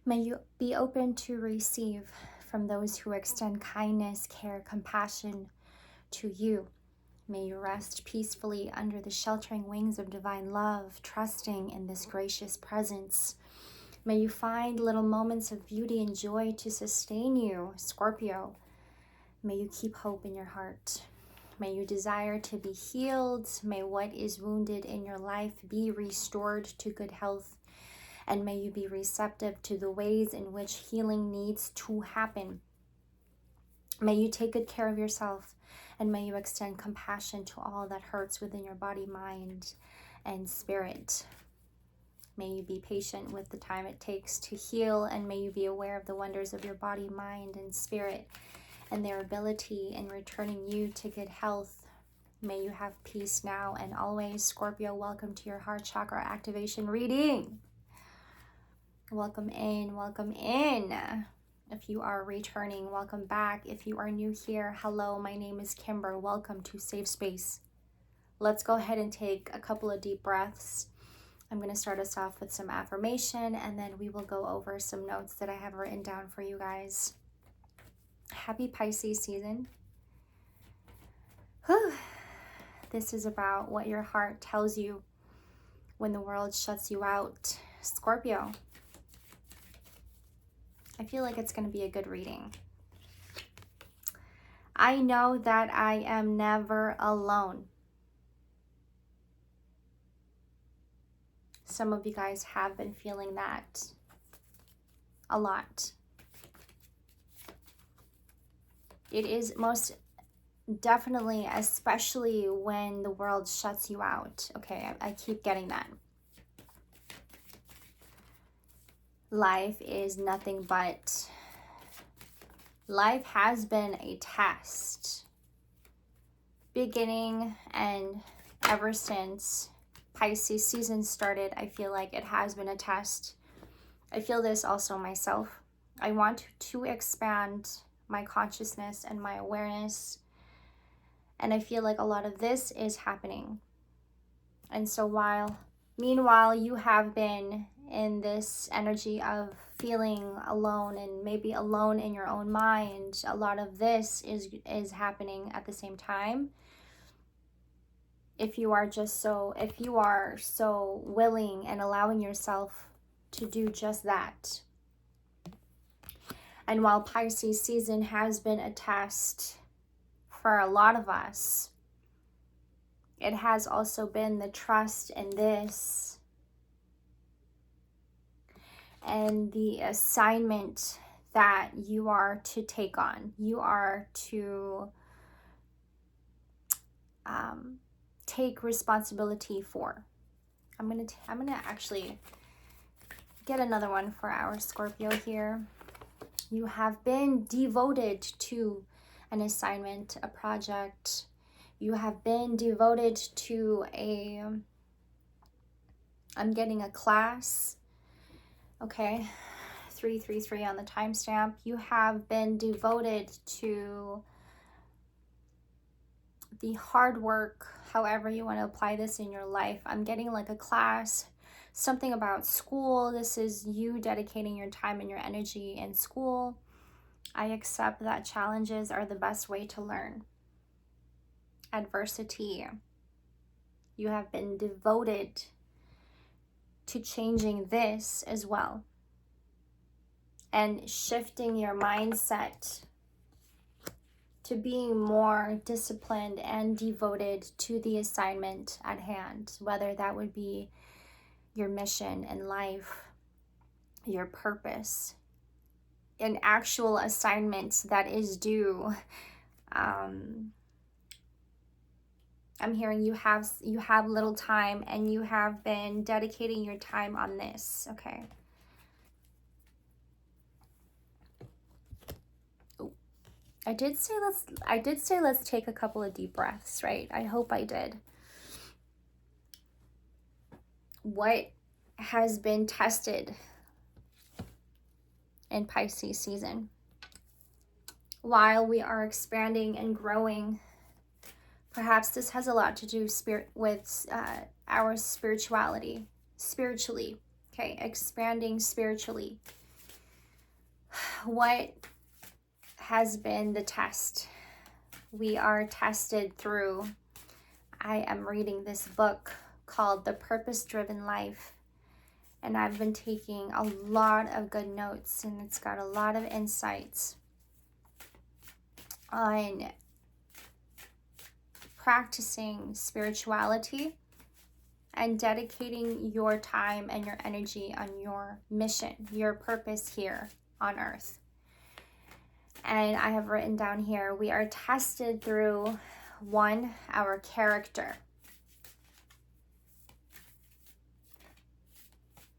May you be open to receive from those who extend kindness, care, compassion to you. May you rest peacefully under the sheltering wings of divine love, trusting in this gracious presence. May you find little moments of beauty and joy to sustain you, Scorpio. May you keep hope in your heart. May you desire to be healed. May what is wounded in your life be restored to good health. And may you be receptive to the ways in which healing needs to happen. May you take good care of yourself, and may you extend compassion to all that hurts within your body, mind, and spirit. May you be patient with the time it takes to heal, and may you be aware of the wonders of your body, mind, and spirit, and their ability in returning you to good health. May you have peace now and always. Scorpio, welcome to your heart chakra activation reading. Welcome in, welcome in. If you are returning, welcome back. If you are new here, hello, my name is Kimber. Welcome to Safe Space. Let's go ahead and take a couple of deep breaths. I'm going to start us off with some affirmation, and then we will go over some notes that I have written down for you guys. Happy Pisces season. Whew. This is about what your heart tells you when the world shuts you out. Scorpio. I feel like it's going to be a good reading. I know that I am never alone. Some of you guys have been feeling that a lot. It is most definitely, especially when the world shuts you out. Okay, I keep getting that. Life is nothing but, life has been a test. Beginning and ever since Pisces season started, I feel like it has been a test. I feel this also myself. I want to expand my consciousness and my awareness. And I feel like a lot of this is happening. And so meanwhile, you have been in this energy of feeling alone and maybe alone in your own mind, a lot of this is happening at the same time. If you are so willing and allowing yourself to do just that. And while Pisces season has been a test for a lot of us, it has also been the trust in this and the assignment that you are to take on. You are to take responsibility for. I'm gonna actually get another one for our Scorpio here. You have been devoted to an assignment, a project. You have been devoted to I'm getting a class. Okay, 333 on the timestamp. You have been devoted to the hard work, however you want to apply this in your life. I'm getting like a class, something about school. This is you dedicating your time and your energy in school. I accept that challenges are the best way to learn. Adversity. You have been devoted to changing this as well and shifting your mindset to being more disciplined and devoted to the assignment at hand, whether that would be your mission in life, your purpose, an actual assignment that is due. I'm hearing you have little time and you have been dedicating your time on this, okay? I did say let's take a couple of deep breaths, right? I hope I did. What has been tested in Pisces season? While we are expanding and growing, perhaps this has a lot to do with our spiritually, okay? Expanding spiritually. What has been the test? We are tested through, I am reading this book called The Purpose-Driven Life, and I've been taking a lot of good notes, and it's got a lot of insights on practicing spirituality and dedicating your time and your energy on your mission, your purpose here on earth. And I have written down here, we are tested through, 1, our character.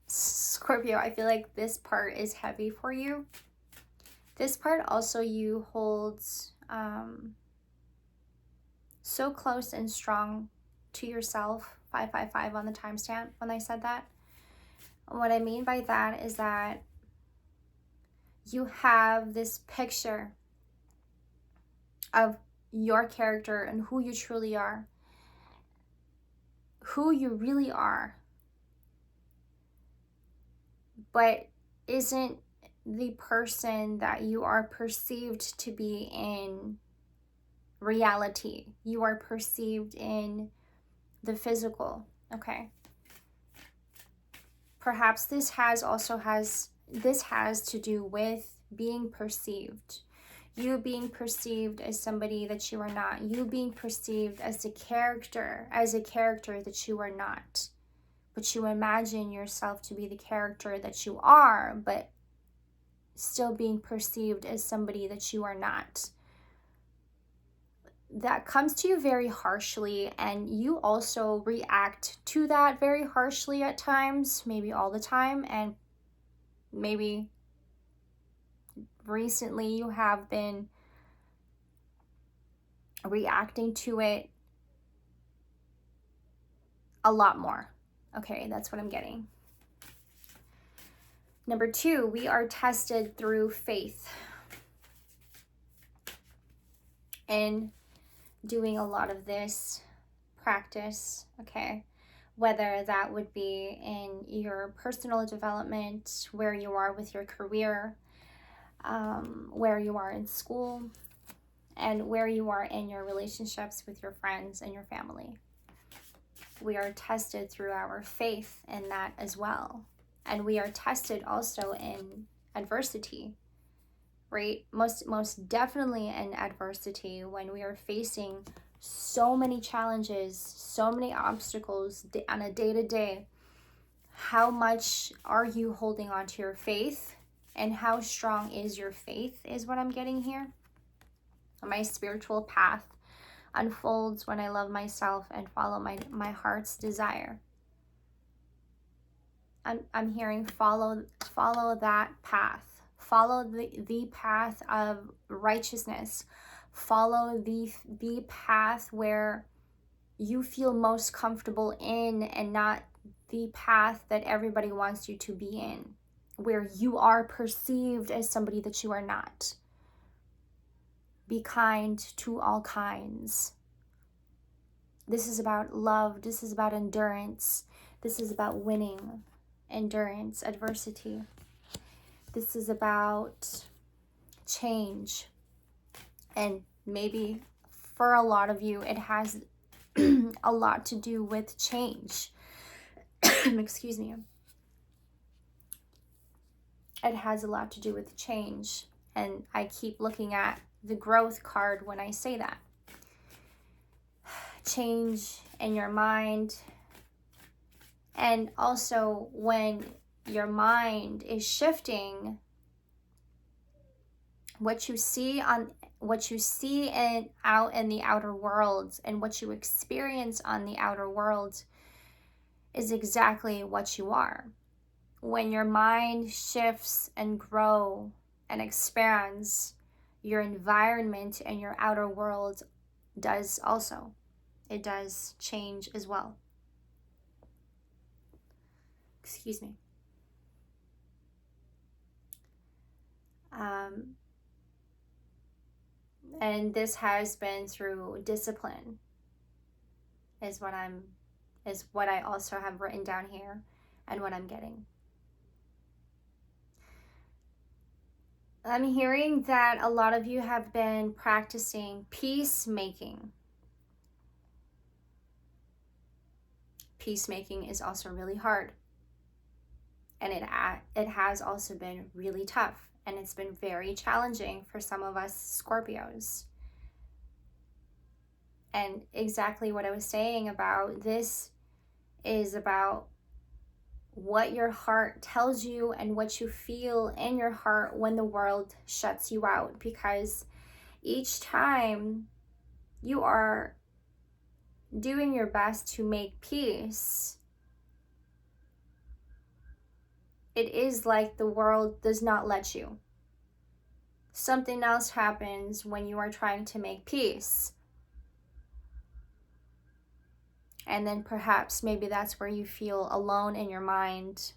Scorpio, I feel like this part is heavy for you. This part also you holds so close and strong to yourself. 555 on the timestamp when I said that. What I mean by that is that you have this picture of your character and who you truly are, who you really are, but isn't the person that you are perceived to be in reality. You are perceived in the physical, okay? Perhaps this has to do with being perceived. You being perceived as somebody that you are not. You being perceived as a character that you are not. But you imagine yourself to be the character that you are, but still being perceived as somebody that you are not. That comes to you very harshly, and you also react to that very harshly at times, maybe all the time, and maybe recently you have been reacting to it a lot more. Okay, that's what I'm getting. Number 2, we are tested through faith. And doing a lot of this practice, okay? Whether that would be in your personal development, where you are with your career, where you are in school, and where you are in your relationships with your friends and your family. We are tested through our faith in that as well. And we are tested also in adversity, right? Most definitely in adversity, when we are facing so many challenges, so many obstacles on a day-to-day. How much are you holding on to your faith, and how strong is your faith is what I'm getting here. My spiritual path unfolds when I love myself and follow my heart's desire. I'm hearing follow that path. Follow the path of righteousness. Follow the path where you feel most comfortable in, and not the path that everybody wants you to be in, where you are perceived as somebody that you are not. Be kind to all kinds. This is about love. This is about endurance. This is about winning, endurance, adversity. This is about change. And maybe for a lot of you, it has a lot to do with change. Excuse me. It has a lot to do with change. And I keep looking at the growth card when I say that. Change in your mind. And also when your mind is shifting, what you see out in the outer world, and what you experience on the outer world is exactly what you are. When your mind shifts and grows and expands, your environment and your outer world does also. It does change as well. Excuse me. And this has been through discipline, is what I also have written down here, and what I'm getting. I'm hearing that a lot of you have been practicing peacemaking. Peacemaking is also really hard. And it has also been really tough. And it's been very challenging for some of us Scorpios. And exactly what I was saying about this is about what your heart tells you and what you feel in your heart when the world shuts you out. Because each time you are doing your best to make peace, it is like the world does not let you. Something else happens when you are trying to make peace. And then perhaps maybe that's where you feel alone in your mind.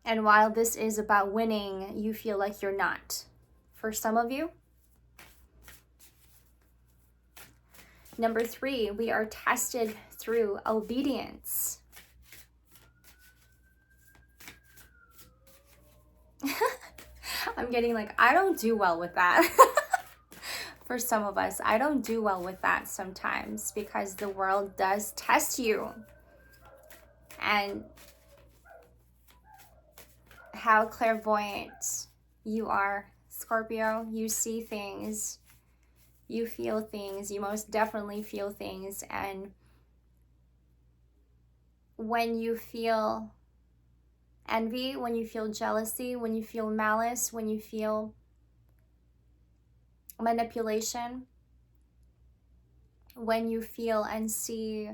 And while this is about winning, you feel like you're not. For some of you. Number 3, we are tested through obedience. I'm getting like, I don't do well with that. For some of us, I don't do well with that sometimes because the world does test you. And how clairvoyant you are, Scorpio. You see things, you feel things, you most definitely feel things. And when you feel envy, when you feel jealousy, when you feel malice, when you feel manipulation, when you feel and see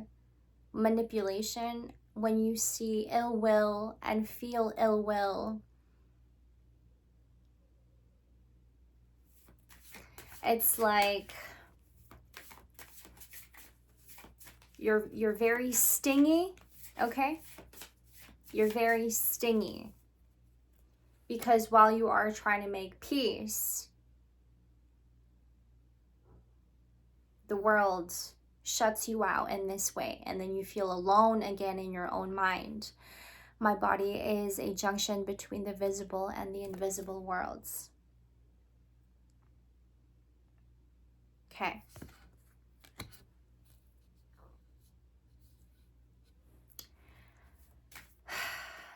manipulation, when you see ill will and feel ill will, it's like you're very stingy, okay? You're very stingy because while you are trying to make peace, the world shuts you out in this way, and then you feel alone again in your own mind. My body is a junction between the visible and the invisible worlds. Okay.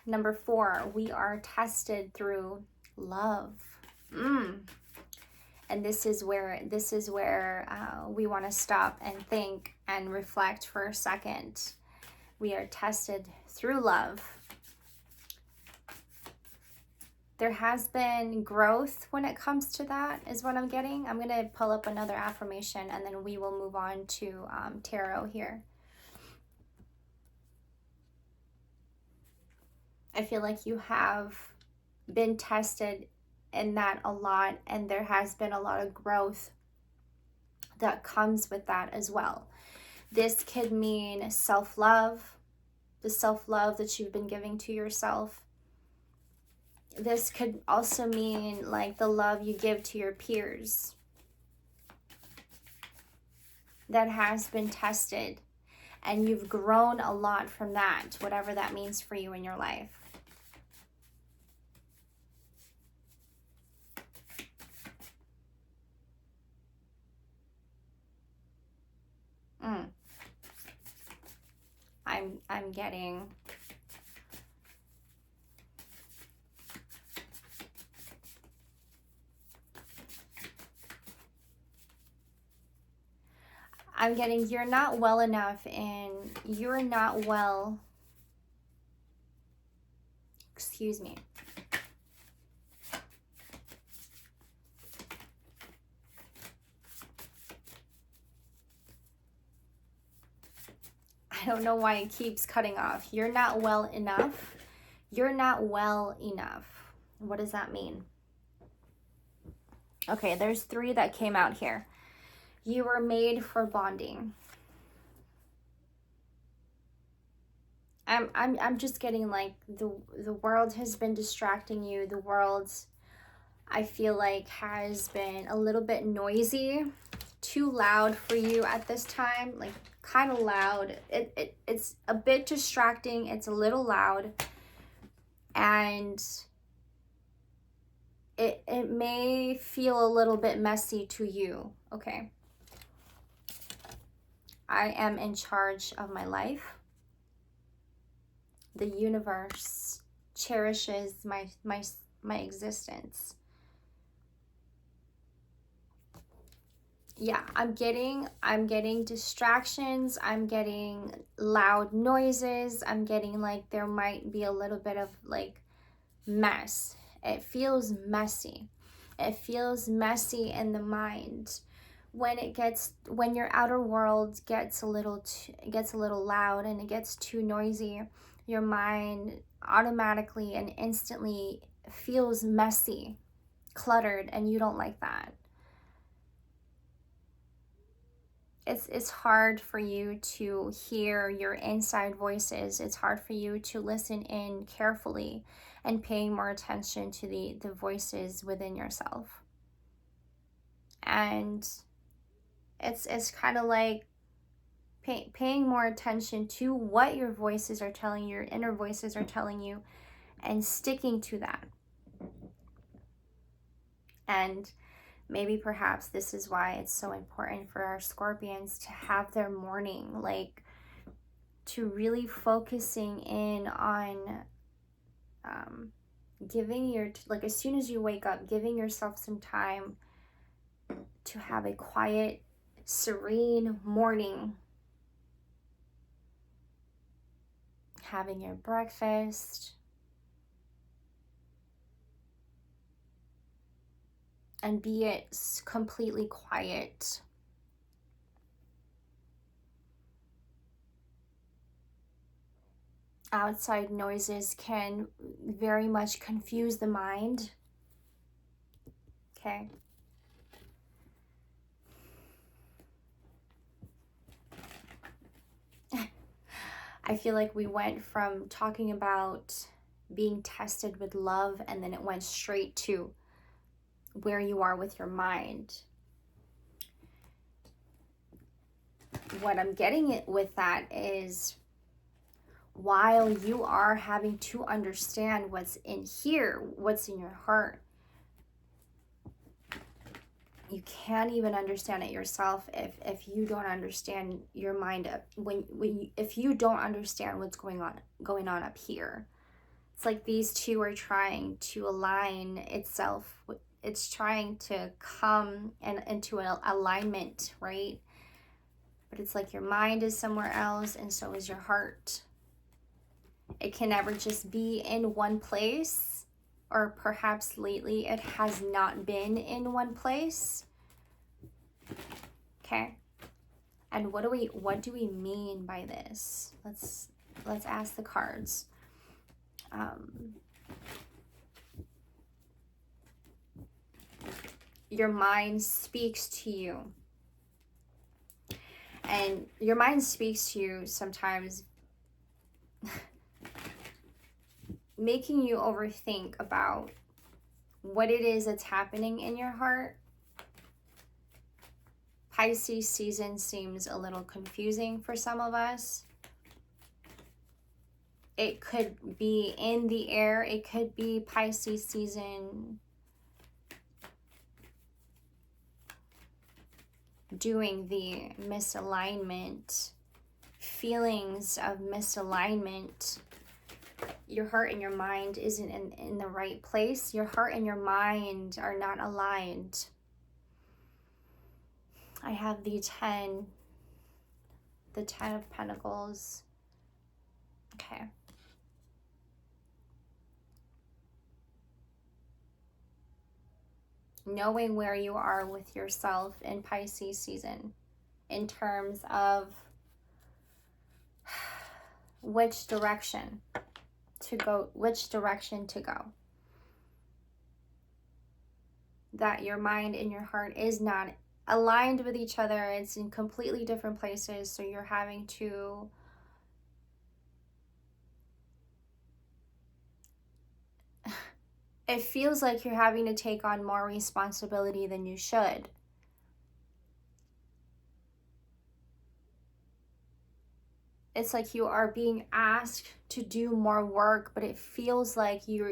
Number 4, we are tested through love. And this is where we want to stop and think and reflect for a second. We are tested through love. There has been growth when it comes to that, is what I'm getting. I'm going to pull up another affirmation and then we will move on to tarot here. I feel like you have been tested in that a lot, and there has been a lot of growth that comes with that as well. This could mean self-love, the self-love that you've been giving to yourself. This could also mean like the love you give to your peers. That has been tested, and you've grown a lot from that, whatever that means for you in your life. I'm getting you're not well enough, and you're not well, excuse me. I don't know why it keeps cutting off. You're not well enough. You're not well enough. What does that mean? Okay, there's 3 that came out here. You were made for bonding. I'm just getting like the world has been distracting you. The world, I feel like, has been a little bit noisy, too loud for you at this time, like kind of loud. It's a bit distracting. It's a little loud. And it may feel a little bit messy to you, okay? I am in charge of my life. The universe cherishes my existence. Yeah, I'm getting distractions, I'm getting loud noises, I'm getting like there might be a little bit of like mess. It feels messy. It feels messy in the mind. When your outer world gets a little loud and it gets too noisy, your mind automatically and instantly feels messy, cluttered, and you don't like that. It's hard for you to hear your inside voices. It's hard for you to listen in carefully and paying more attention to the voices within yourself. And it's kind of like paying more attention to what your voices are telling you, your inner voices are telling you, and sticking to that. And maybe perhaps this is why it's so important for our Scorpions to have their morning, like to really focusing in on giving like as soon as you wake up, giving yourself some time to have a quiet, serene morning. Having your breakfast. And be it completely quiet. Outside noises can very much confuse the mind. Okay. I feel like we went from talking about being tested with love, and then it went straight to where you are with your mind. What I'm getting with that is, while you are having to understand what's in here, what's in your heart, you can't even understand it yourself if you don't understand your mind up if you don't understand what's going on up here. It's like these two are trying to align itself. It's trying to come into an alignment, right? But it's like your mind is somewhere else, and so is your heart. It can never just be in one place, or perhaps lately it has not been in one place. Okay. And what do we mean by this? Let's ask the cards. Your mind speaks to you. And your mind speaks to you sometimes making you overthink about what it is that's happening in your heart. Pisces season seems a little confusing for some of us. It could be in the air. It could be Pisces season doing the misalignment, feelings of misalignment. Your heart and your mind isn't in the right place. Your heart and your mind are not aligned. I have the 10 of Pentacles. Okay. Knowing where you are with yourself in Pisces season in terms of which direction to go. That your mind and your heart is not aligned with each other. It's in completely different places. So you're having to it feels like you're having to take on more responsibility than you should. It's like you are being asked to do more work, but it feels like you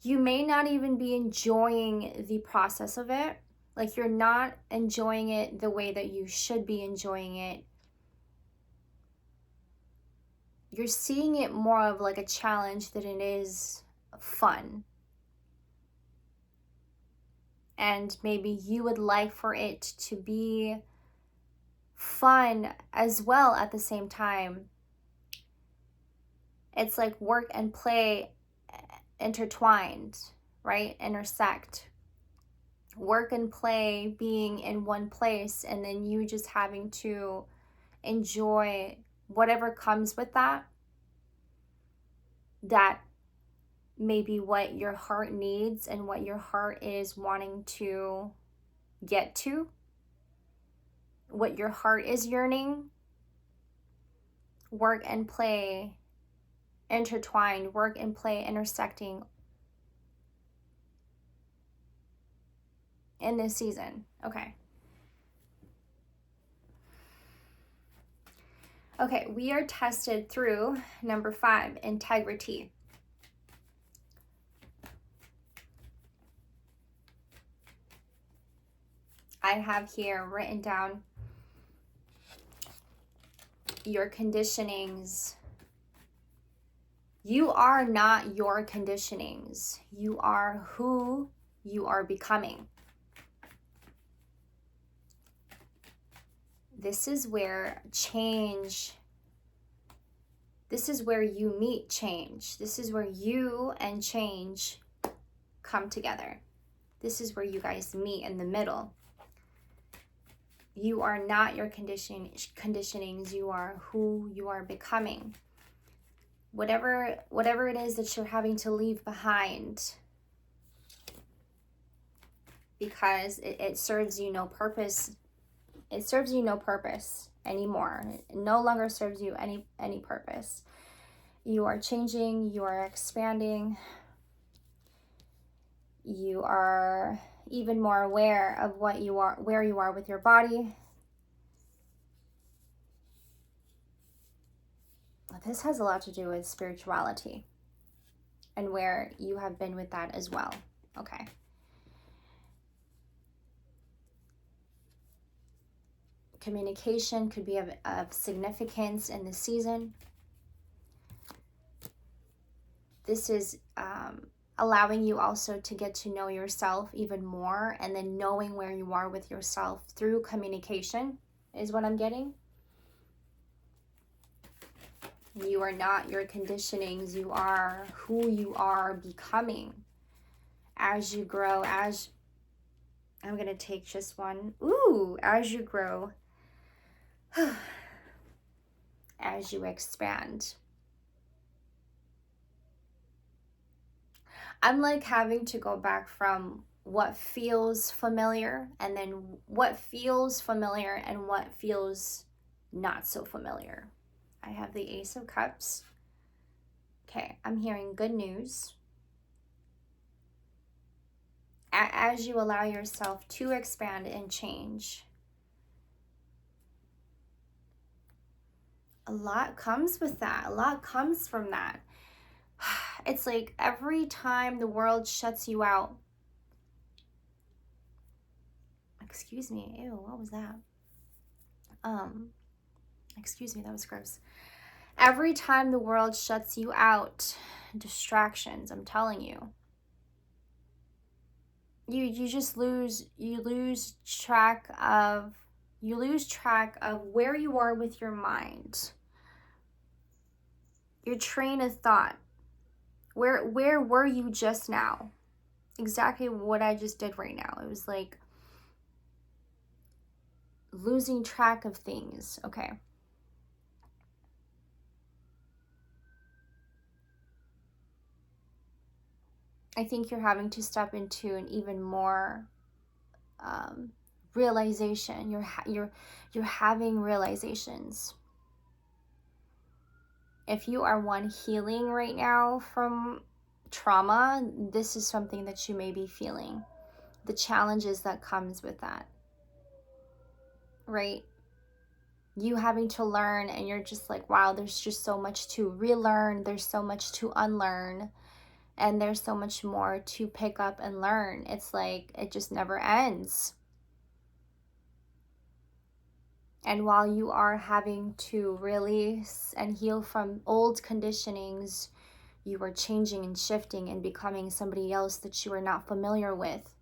may not even be enjoying the process of it. Like you're not enjoying it the way that you should be enjoying it. You're seeing it more of like a challenge than it is fun. And maybe you would like for it to be fun as well at the same time. It's like work and play intertwined, right? Intersect. Work and play being in one place, and then you just having to enjoy whatever comes with that. That may be what your heart needs and what your heart is wanting to get to, what your heart is yearning. Work and play intertwined, work and play intersecting in this season. Okay. Okay, we are tested through number 5, integrity. I have here written down your conditionings. You are not your conditionings. You are who you are becoming. This is where change, this is where you meet change. This is where you and change come together. This is where you guys meet in the middle. You are not your conditionings. You are who you are becoming. Whatever it is that you're having to leave behind, because it serves you no purpose. It serves you no purpose anymore. It no longer serves you any purpose. You are changing, you are expanding. You are even more aware of what you are, where you are with your body. This has a lot to do with spirituality and where you have been with that as well. Okay. Communication could be of significance in this season. This is allowing you also to get to know yourself even more, and then knowing where you are with yourself through communication is what I'm getting. You are not your conditionings. You are who you are becoming as you grow. As I'm going to take just one. Ooh, as you grow, as you expand. I'm like having to go back from what feels familiar, and then what feels familiar and what feels not so familiar. I have the Ace of Cups. Okay, I'm hearing good news. As you allow yourself to expand and change, a lot comes with that. A lot comes from that. It's like every time the world shuts you out. Excuse me. Ew, what was that? Excuse me, that was gross. Every time the world shuts you out, distractions, I'm telling you. You just lose track of where you are with your mind. Your train of thought. Where were you just now? Exactly what I just did right now. It was like losing track of things. Okay. I think you're having to step into an even more realization. You're having realizations. If you are one healing right now from trauma, this is something that you may be feeling. The challenges that comes with that, right? You having to learn, and you're just like, wow, there's just so much to relearn, there's so much to unlearn, and there's so much more to pick up and learn. It's like it just never ends. And while you are having to release and heal from old conditionings, you are changing and shifting and becoming somebody else that you are not familiar with.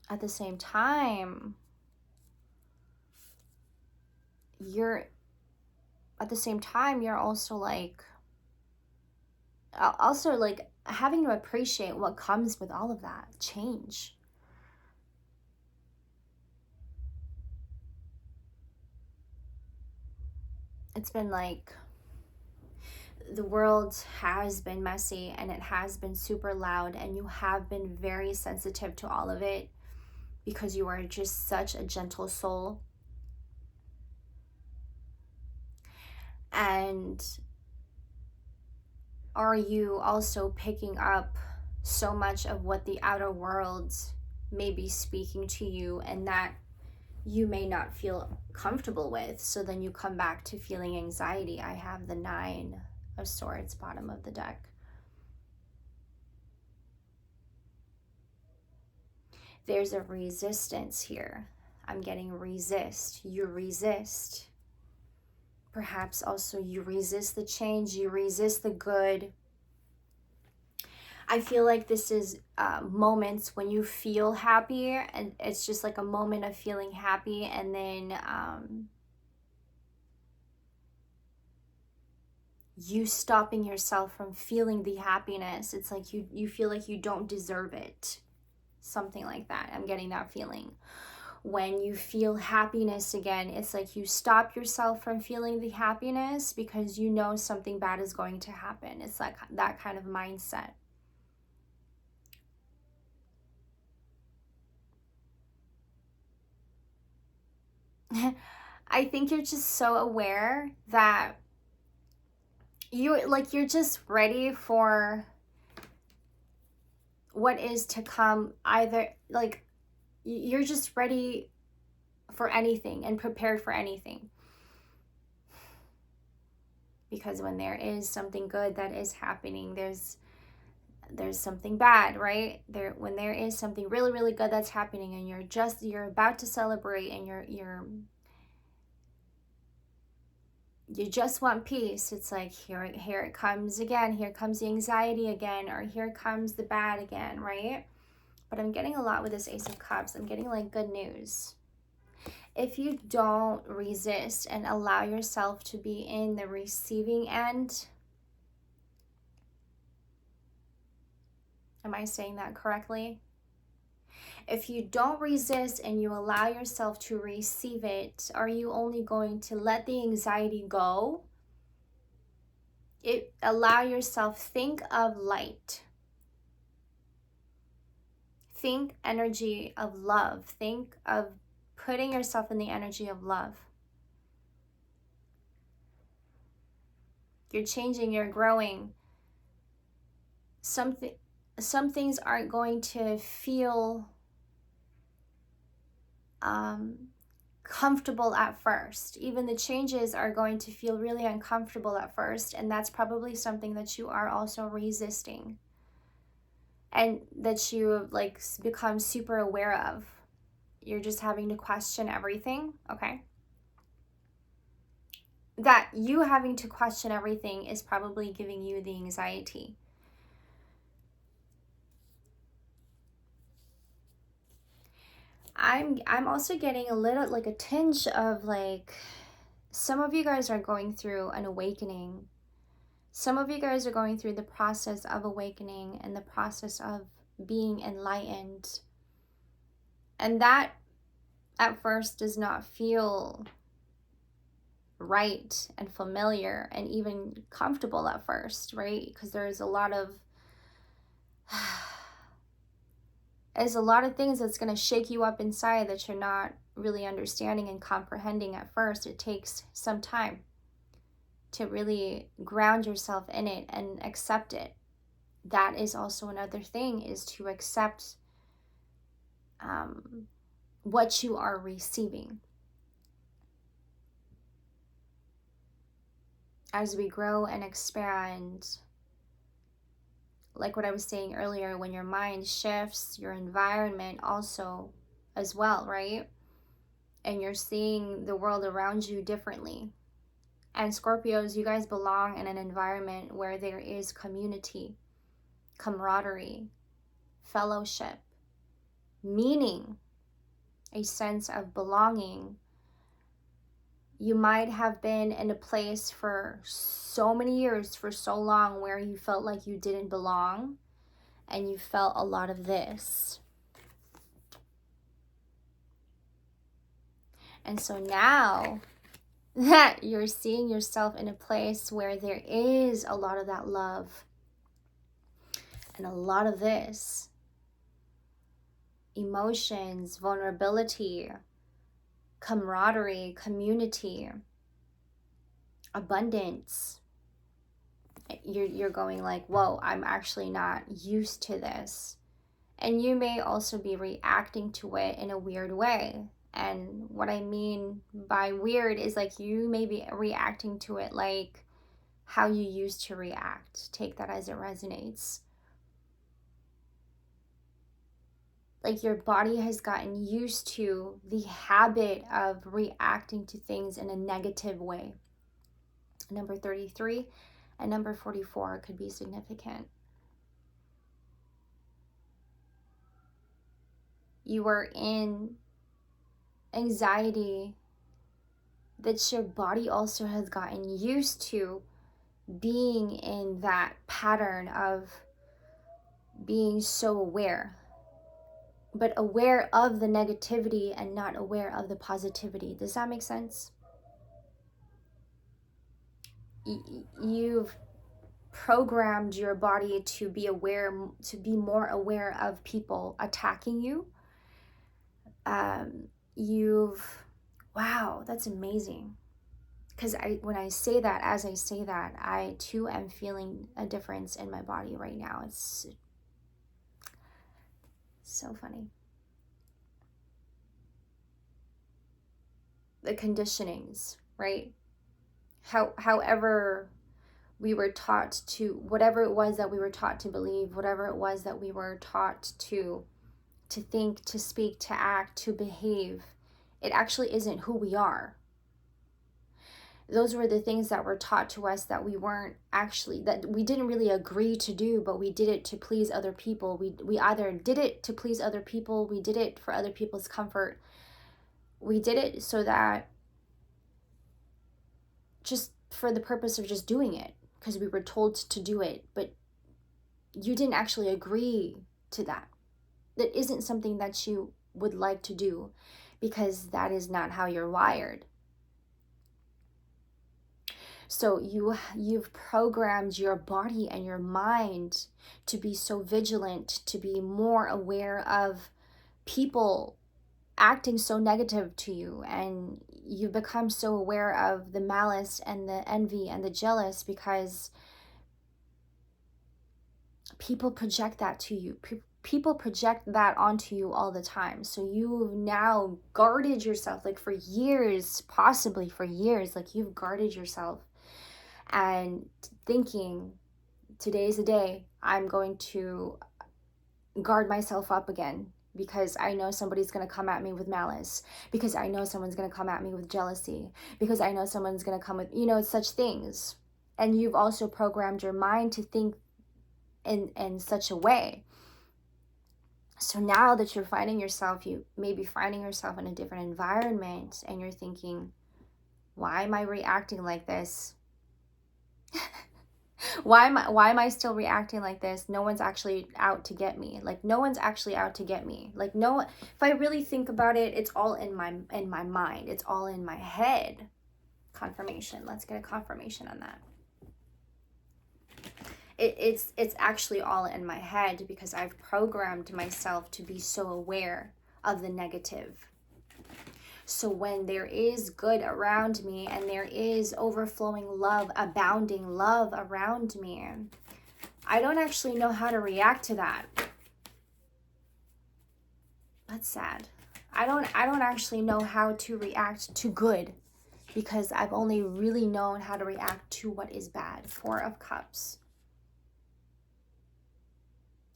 At the same time, you're also like having to appreciate what comes with all of that change. It's been like, the world has been messy and it has been super loud, and you have been very sensitive to all of it because you are just such a gentle soul. And are you also picking up so much of what the outer world may be speaking to you and that you may not feel comfortable with? So then you come back to feeling anxiety. I have the 9 of Swords, bottom of the deck. There's a resistance here. I'm getting resist. You resist. Perhaps also you resist the change. You resist the good. I feel like this is moments when you feel happy, and it's just like a moment of feeling happy, and then you stopping yourself from feeling the happiness. It's like you feel like you don't deserve it. Something like that. I'm getting that feeling. When you feel happiness again, it's like you stop yourself from feeling the happiness because you know something bad is going to happen. It's like that kind of mindset. I think you're just so aware that you're just ready for what is to come. Either like you're just ready for anything and prepared for anything. Because when there is something good that is happening, there's something bad, right? When there is something really, really good that's happening, and you're about to celebrate, and you just want peace. It's like here it comes again. Here comes the anxiety again, or here comes the bad again, right? But I'm getting a lot with this Ace of Cups. I'm getting like good news. If you don't resist and allow yourself to be in the receiving end, am I saying that correctly? If you don't resist and you allow yourself to receive it, are you only going to let the anxiety go? Allow yourself, think of light. Think energy of love. Think of putting yourself in the energy of love. You're changing, you're growing. Some things aren't going to feel comfortable at first. Even the changes are going to feel really uncomfortable at first, and that's probably something that you are also resisting and that you have like become super aware of. You're just having to question everything, okay? That you having to question everything is probably giving you the anxiety. I'm also getting a little like a tinge of like, some of you guys are going through an awakening. Some of you guys are going through the process of awakening and the process of being enlightened. And that at first does not feel right and familiar and even comfortable at first, right? Because there's a lot of things that's going to shake you up inside that you're not really understanding and comprehending at first. It takes some time to really ground yourself in it and accept it. That is also another thing, is to accept what you are receiving. As we grow and expand, like what I was saying earlier, when your mind shifts, your environment also as well, right? And you're seeing the world around you differently. And Scorpios, you guys belong in an environment where there is community, camaraderie, fellowship, meaning, a sense of belonging. You might have been in a place for so many years, for so long, where you felt like you didn't belong, and you felt a lot of this. And so now that you're seeing yourself in a place where there is a lot of that love and a lot of this, emotions, vulnerability, camaraderie, community, abundance, you're going like, whoa, I'm actually not used to this. And you may also be reacting to it in a weird way. And what I mean by weird is like you may be reacting to it like how you used to react. Take that as it resonates. Like your body has gotten used to the habit of reacting to things in a negative way. Number 33 and number 44 could be significant. You are in anxiety that your body also has gotten used to being in that pattern of being so aware, but aware of the negativity and not aware of the positivity. Does that make sense? You've programmed your body to be aware, to be more aware of people attacking you. Wow, that's amazing. Because when I say that, as I say that, I too am feeling a difference in my body right now. It's so funny. The conditionings, right? However we were taught to, whatever it was that we were taught to believe, whatever it was that we were taught to think, to speak, to act, to behave, it actually isn't who we are. Those were the things that were taught to us that we weren't actually, that we didn't really agree to do, but we did it to please other people. We either did it to please other people, we did it for other people's comfort. We did it so that, just for the purpose of just doing it, because we were told to do it, but you didn't actually agree to that. That isn't something that you would like to do, because that is not how you're wired. So you've programmed your body and your mind to be so vigilant, to be more aware of people acting so negative to you, and you've become so aware of the malice and the envy and the jealous because people project that to you. People project that onto you all the time. So you've now guarded yourself, like for years, possibly for years, like you've guarded yourself and thinking, today's the day I'm going to guard myself up again, because I know somebody's going to come at me with malice, because I know someone's going to come at me with jealousy, because I know someone's going to come with, such things. And you've also programmed your mind to think in such a way. So now that you're finding yourself, you may be finding yourself in a different environment, and you're thinking, why am I reacting like this? Why am I still reacting like this? No one's actually out to get me. Like, no one's actually out to get me. Like, no, if I really think about it, it's all in my mind. It's all in my head. Confirmation. Let's get a confirmation on that. It's actually all in my head, because I've programmed myself to be so aware of the negative. So when there is good around me and there is overflowing love, abounding love around me, I don't actually know how to react to that. That's sad. I don't actually know how to react to good, because I've only really known how to react to what is bad. Four of Cups.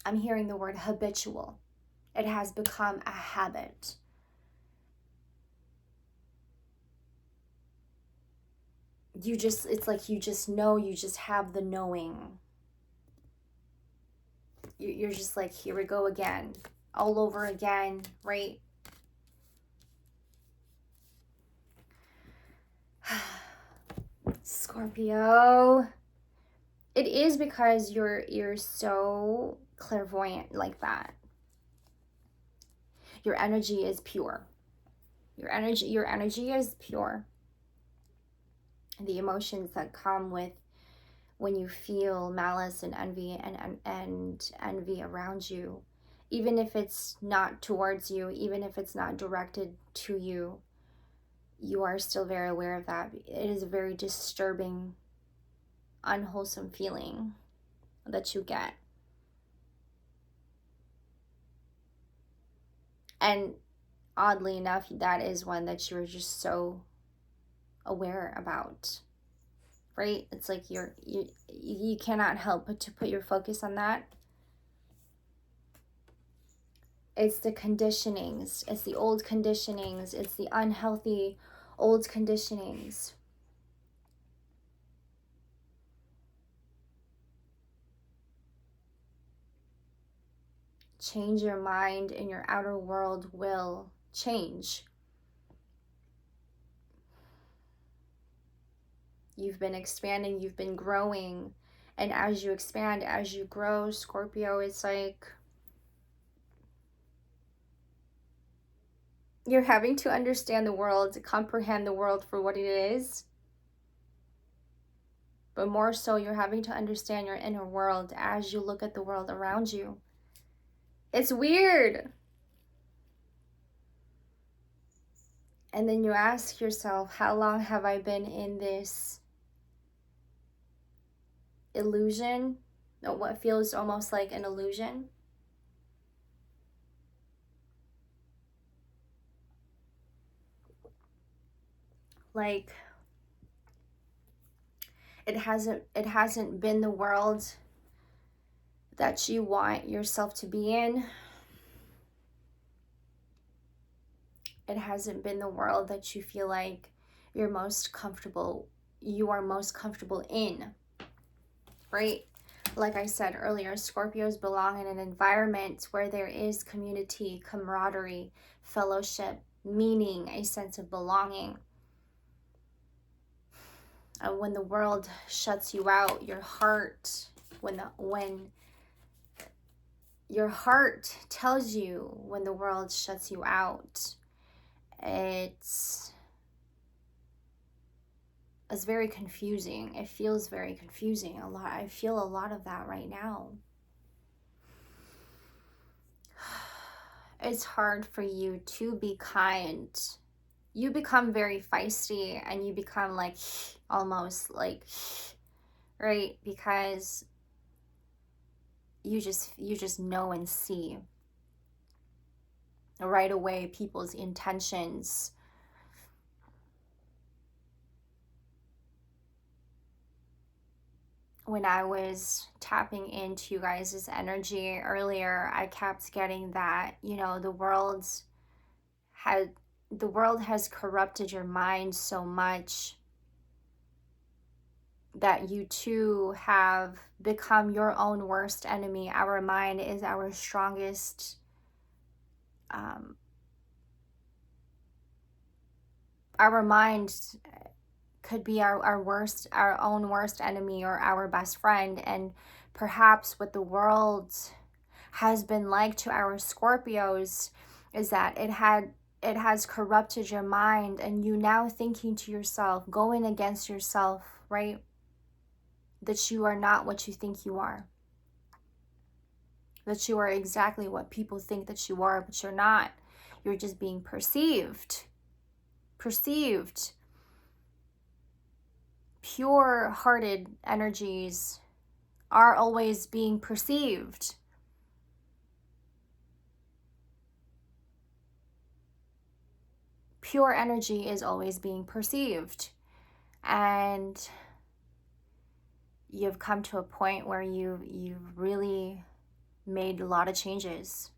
I'm hearing the word habitual. It has become a habit. It's like you just know, you just have the knowing. You're just like, here we go again, all over again, right? Scorpio. It is because you're so clairvoyant like that. Your energy is pure. Your energy is pure. The emotions that come with when you feel malice and envy and envy around you, even if it's not towards you, even if it's not directed to you, you are still very aware of that. It is a very disturbing, unwholesome feeling that you get. And oddly enough, that is one that you're just so aware about, right? It's like you cannot help but to put your focus on that. It's the conditionings, it's the old conditionings, it's the unhealthy old conditionings. Change your mind and your outer world will change. You've been expanding, you've been growing. And as you expand, as you grow, Scorpio, it's like you're having to understand the world, comprehend the world for what it is. But more so, you're having to understand your inner world as you look at the world around you. It's weird. And then you ask yourself, how long have I been in this illusion? Or what feels almost like an illusion? Like it hasn't been the world that you want yourself to be in. It hasn't been the world that you feel like you are most comfortable in, right? Like I said earlier, Scorpios belong in an environment where there is community, camaraderie, fellowship, meaning, a sense of belonging. When the world shuts you out, your heart, when your heart tells you when the world shuts you out, it's very confusing. It feels very confusing. I feel a lot of that right now. It's hard for you to be kind. You become very feisty and you become like almost like, right? Because you just know and see right away people's intentions. When I was tapping into you guys' energy earlier, I kept getting that, the world has corrupted your mind so much that you too have become your own worst enemy. Our mind is our strongest, our mind could be our own worst enemy or our best friend. And perhaps what the world has been like to our Scorpios is that it has corrupted your mind, and you now thinking to yourself, going against yourself, right? That you are not what you think you are. That you are exactly what people think that you are, but you're not. You're just being perceived. Pure-hearted energies are always being perceived. pure energy is always being perceived. And you've come to a point where you've really made a lot of changes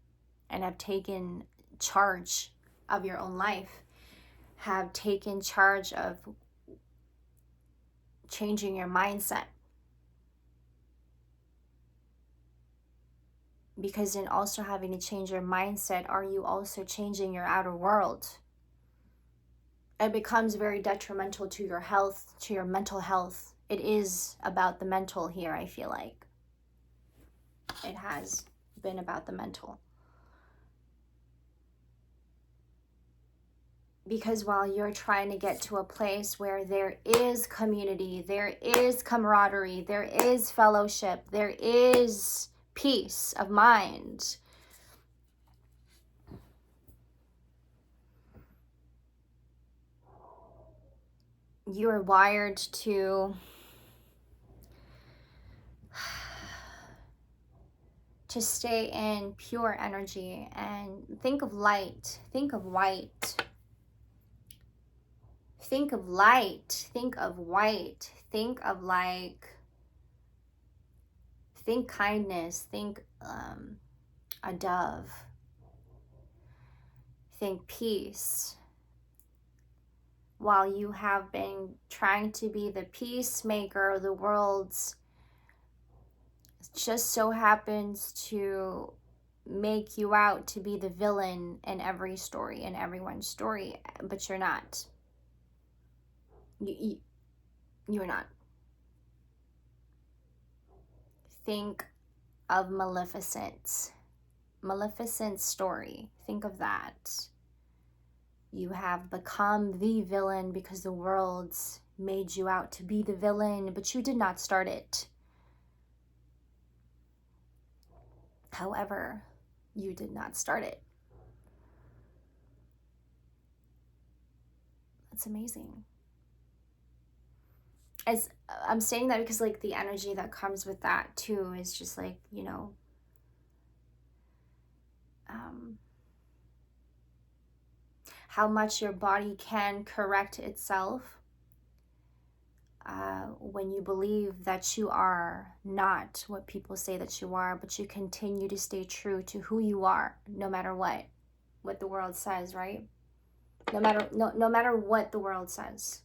and have taken charge of your own life, have taken charge of changing your mindset. Because in also having to change your mindset, are you also changing your outer world? It becomes very detrimental to your health, to your mental health. It is about the mental here, I feel like. It has been about the mental. Because while you're trying to get to a place where there is community, there is camaraderie, there is fellowship, there is peace of mind, you're wired to stay in pure energy and think of light, think of white, think of light, think of white, think of like, think kindness, think a dove, think peace. While you have been trying to be the peacemaker, the world's just so happens to make you out to be the villain in every story, in everyone's story, but you're not. You're not. Think of Maleficent's story. Think of that. You have become the villain because the world's made you out to be the villain, but you did not start it. However, you did not start it. That's amazing. As I'm saying that because like the energy that comes with that too is just like, you know, how much your body can correct itself when you believe that you are not what people say that you are, but you continue to stay true to who you are, no matter what the world says, right? No matter what the world says.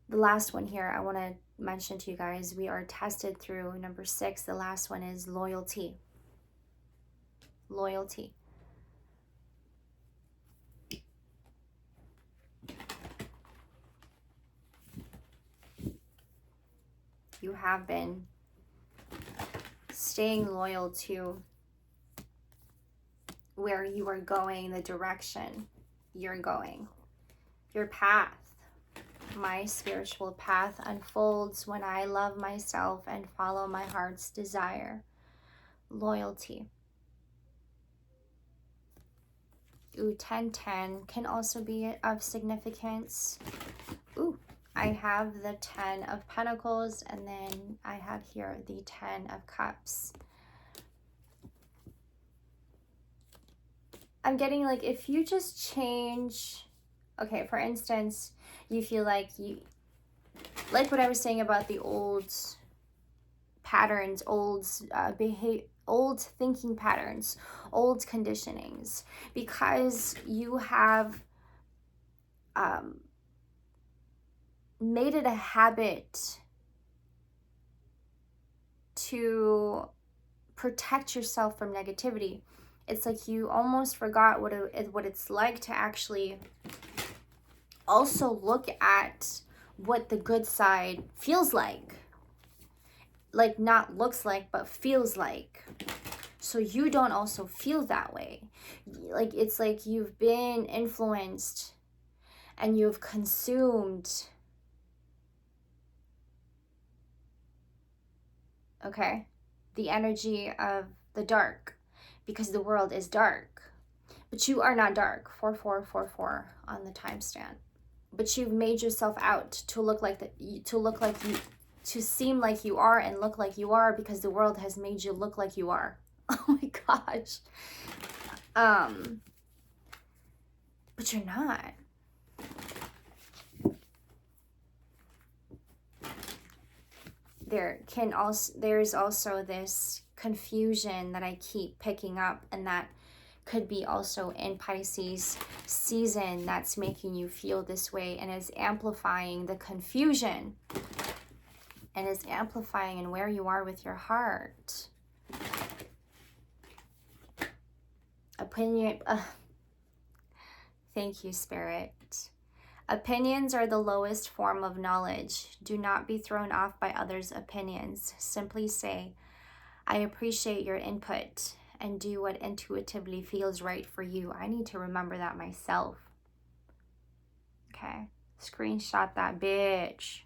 The last one here I want to mention to you guys, we are tested through number 6. The last one is loyalty. Loyalty. You have been staying loyal to where you are going, the direction you're going, your path. My spiritual path unfolds when I love myself and follow my heart's desire. Loyalty. Ooh, 1010 can also be of significance. Ooh, I have the 10 of Pentacles, and then I have here the 10 of Cups. I'm getting like, if you just change, okay, for instance, you feel like like what I was saying about the old patterns, old thinking patterns, old conditionings, because you have made it a habit to protect yourself from negativity. It's like you almost forgot what it's like to actually also look at what the good side feels like. Like not looks like, but feels like. So you don't also feel that way. Like it's like you've been influenced and you've consumed, okay, the energy of the dark, because the world is dark. But you are not dark. 4444 on the timestamp. But you've made yourself out to look like to seem like you are and look like you are, because the world has made you look like you are. Oh my gosh. but you're not. There's also this confusion that I keep picking up, and that could be also in Pisces season that's making you feel this way and is amplifying the confusion and is amplifying in where you are with your heart. Thank you, Spirit. Opinions are the lowest form of knowledge. Do not be thrown off by others' opinions. Simply say, I appreciate your input, and do what intuitively feels right for you. I need to remember that myself. Okay, screenshot that bitch.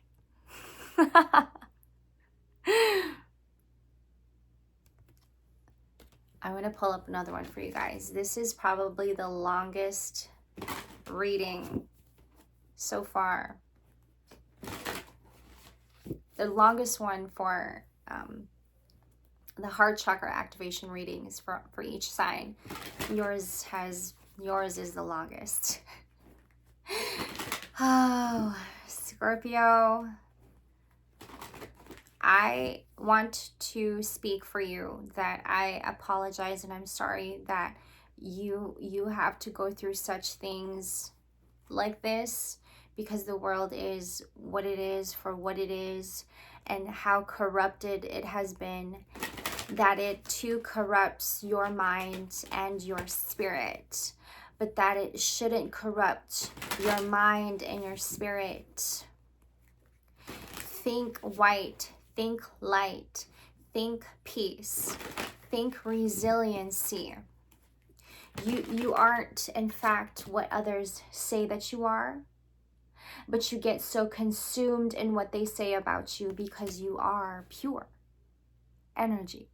I'm going to pull up another one for you guys. This is probably the longest reading so far. The longest one for the heart chakra activation readings for each sign. Yours is the longest. Oh, Scorpio, I want to speak for you that I apologize and I'm sorry that you have to go through such things like this, because the world is what it is for what it is, and how corrupted it has been, that it too corrupts your mind and your spirit, but that it shouldn't corrupt your mind and your spirit. Think white, think light, think peace, think resiliency. You aren't, in fact, what others say that you are, but you get so consumed in what they say about you because you are pure energy.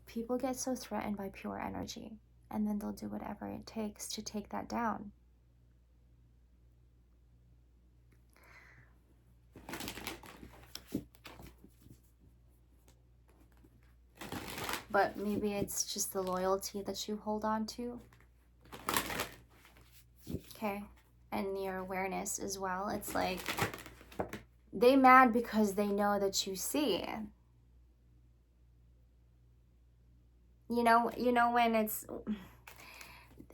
People get so threatened by pure energy, and then they'll do whatever it takes to take that down. But maybe it's just the loyalty that you hold on to. Okay. And your awareness as well. It's like they mad because they know that you see. You know when it's,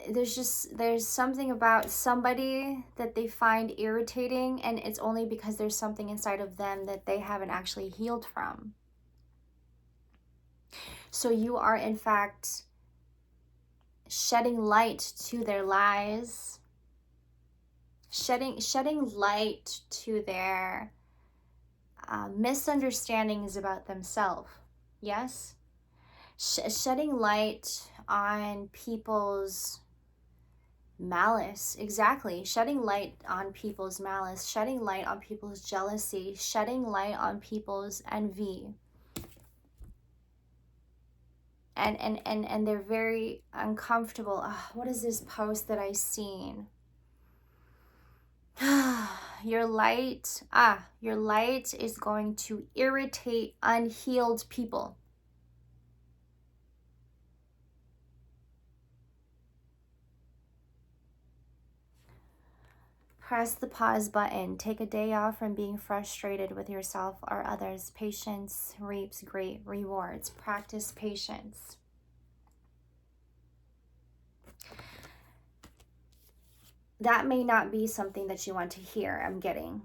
there's something about somebody that they find irritating, and it's only because there's something inside of them that they haven't actually healed from. So you are, in fact, shedding light to their lies, shedding light to their misunderstandings about themselves. Yes? Shedding light on people's malice. Exactly. Shedding light on people's malice, shedding light on people's jealousy, shedding light on people's envy. And they're very uncomfortable. What is this post that I seen? Your light is going to irritate unhealed people. Press the pause button. Take a day off from being frustrated with yourself or others. Patience reaps great rewards. Practice patience. That may not be something that you want to hear, I'm getting.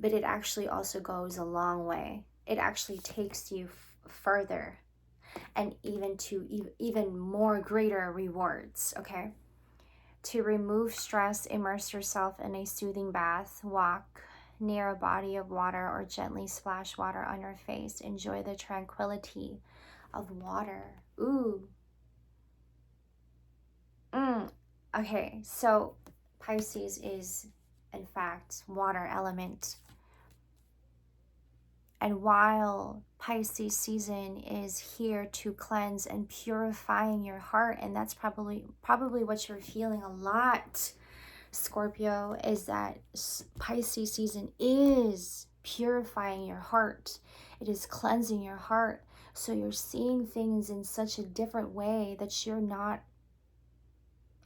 But it actually also goes a long way. It actually takes you further, and even to even more greater rewards, okay? To remove stress, immerse yourself in a soothing bath, walk near a body of water, or gently splash water on your face. Enjoy the tranquility of water. Ooh. Okay, so Pisces is, in fact, water element. And while Pisces season is here to cleanse and purifying your heart, and that's probably what you're feeling a lot, Scorpio, is that Pisces season is purifying your heart. It is cleansing your heart. So you're seeing things in such a different way that you're not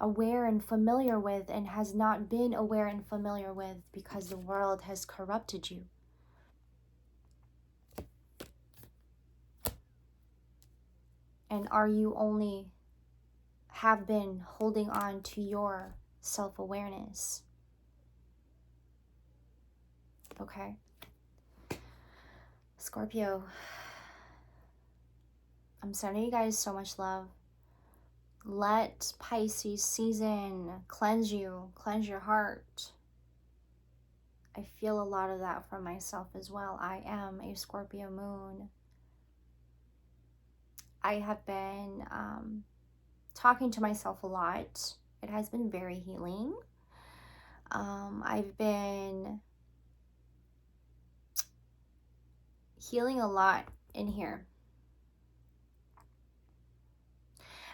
aware and familiar with, and has not been aware and familiar with, because the world has corrupted you. And are you only have been holding on to your self-awareness? Okay. Scorpio, I'm sending you guys so much love. Let Pisces season cleanse you, cleanse your heart. I feel a lot of that from myself as well. I am a Scorpio moon. I have been talking to myself a lot. It has been very healing. I've been healing a lot in here.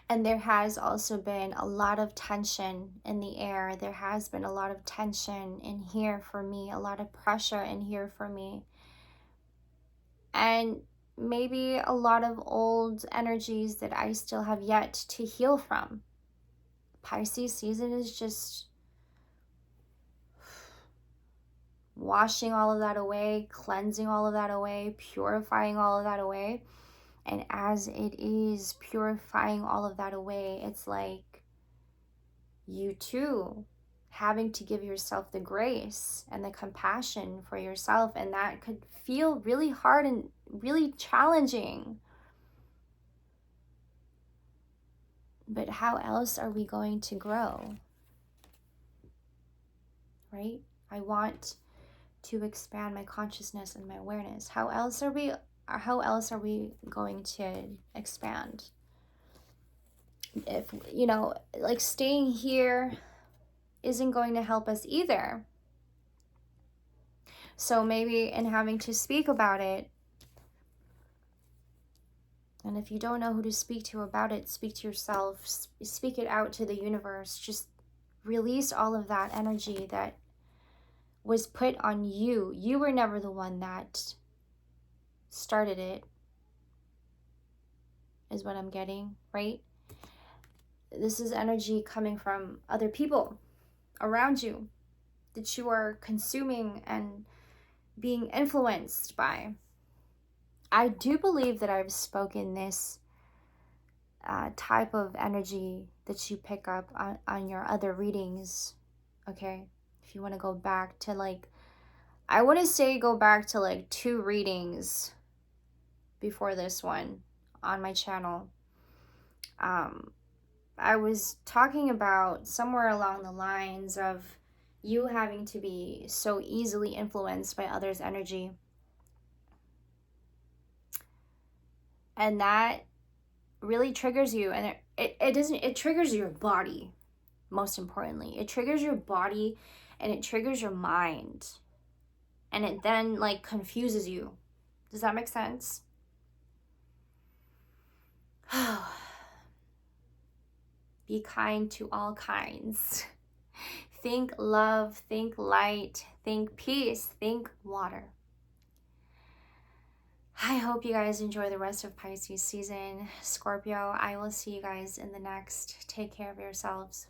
And there has also been a lot of tension in the air. There has been a lot of tension in here for me, a lot of pressure in here for me. And maybe a lot of old energies that I still have yet to heal from. Pisces season is just washing all of that away, cleansing all of that away, purifying all of that away. And as it is purifying all of that away, it's like you too having to give yourself the grace and the compassion for yourself. And that could feel really hard and really challenging. But how else are we going to grow? Right? I want to expand my consciousness and my awareness. How else are we going to expand? If, you know, like staying here isn't going to help us either. So maybe in having to speak about it, and if you don't know who to speak to about it, speak to yourself, speak it out to the universe. Just release all of that energy that was put on you. You were never the one that started it, is what I'm getting, right? This is energy coming from other people around you that you are consuming and being influenced by. I do believe that I've spoken this type of energy that you pick up on your other readings, okay? If you want to go back to like, I want to say go back to like 2 readings before this one on my channel. I was talking about somewhere along the lines of you having to be so easily influenced by others' energy. And that really triggers you. And it triggers your body, most importantly. It triggers your body and it triggers your mind. And it then like confuses you. Does that make sense? Be kind to all kinds. Think love, think light, think peace, think water. I hope you guys enjoy the rest of Pisces season. Scorpio, I will see you guys in the next. Take care of yourselves.